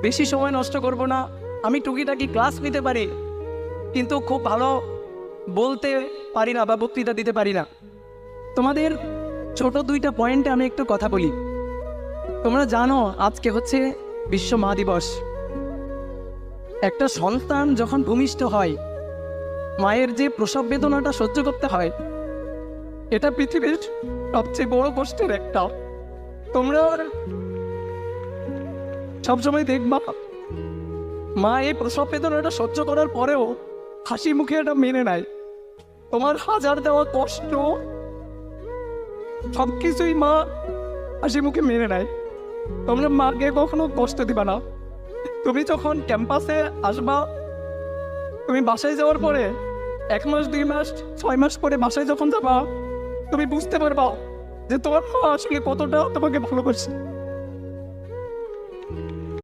বেশি সময় নষ্ট করব না। আমি টুকিটাকি ক্লাস নিতে পারি, কিন্তু খুব ভালো বলতে পারি না বা বক্তৃতা দিতে পারি না। তোমাদের ছোট দুইটা পয়েন্টে আমি একটু কথা বলি। তোমরা জানো আজকে হচ্ছে বিশ্ব মা দিবস। একটা সন্তান যখন ভূমিষ্ঠ হয়, মায়ের যে প্রসব বেদনাটা সহ্য করতে হয়, এটা পৃথিবীর সবচেয়ে বড় কষ্টের একটা। তোমরা সবসময় দেখবা মা এই প্রসব বেদনাটা সহ্য করার পরেও হাসি মুখে এটা মেনে নেয়। তোমার হাজার দেওয়া কষ্ট সবকিছুই মা হাসি মুখে মেনে নেয়। তোমরা মাকে কখনো কষ্ট দিবা না। তুমি যখন ক্যাম্পাসে আসবা, তুমি বাসায় যাওয়ার পরে 1 মাস 2 মাস 6 মাস পরে বাসায় যখন যাবা, তুমি বুঝতে পারবা যে তোমার মা আসলে কতটা তোমাকে ভালোবাসে।